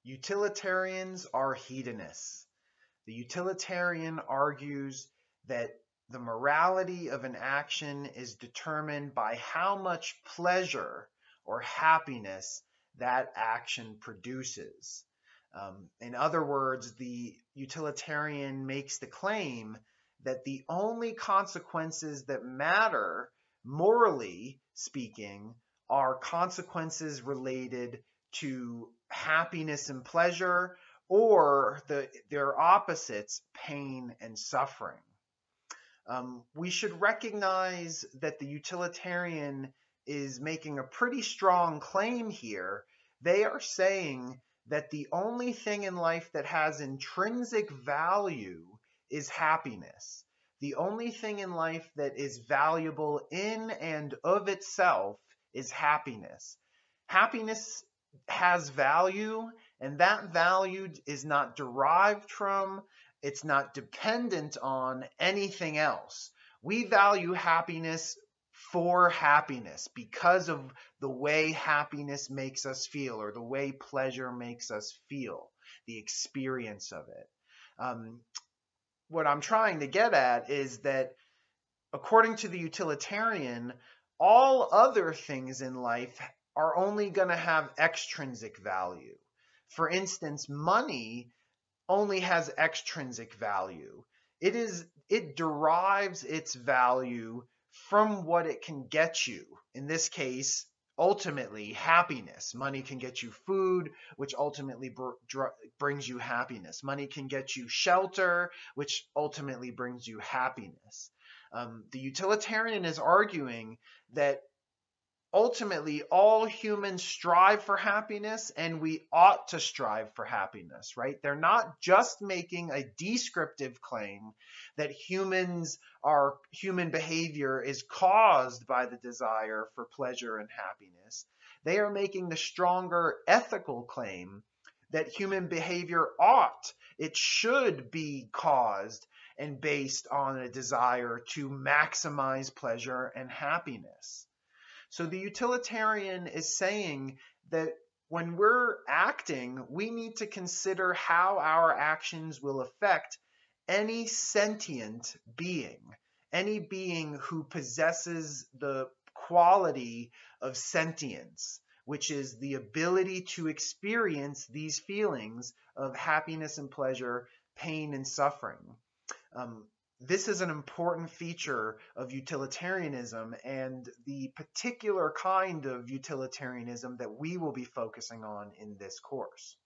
Utilitarians are hedonists. The utilitarian argues that the morality of an action is determined by how much pleasure or happiness that action produces. In other words, the utilitarian makes the claim that the only consequences that matter, morally speaking, are consequences related to happiness and pleasure, or their opposites, pain and suffering. We should recognize that the utilitarian is making a pretty strong claim here. They are saying that the only thing in life that has intrinsic value is happiness. The only thing in life that is valuable in and of itself is happiness. Happiness has value, and that value is not derived from, it's not dependent on anything else. We value happiness for happiness because of the way happiness makes us feel, or the way pleasure makes us feel, the experience of it. What I'm trying to get at is that according to the utilitarian, all other things in life are only going to have extrinsic value. For instance, money only has extrinsic value. It derives its value from what it can get you. In this case, ultimately, happiness. Money can get you food, which ultimately brings you happiness. Money can get you shelter, which ultimately brings you happiness. The utilitarian is arguing that ultimately all humans strive for happiness, and we ought to strive for happiness, right? They're not just making a descriptive claim that human behavior is caused by the desire for pleasure and happiness. They are making the stronger ethical claim that human behavior it should be caused and based on a desire to maximize pleasure and happiness. So the utilitarian is saying that when we're acting, we need to consider how our actions will affect any sentient being, any being who possesses the quality of sentience, which is the ability to experience these feelings of happiness and pleasure, pain and suffering. This is an important feature of utilitarianism, and the particular kind of utilitarianism that we will be focusing on in this course.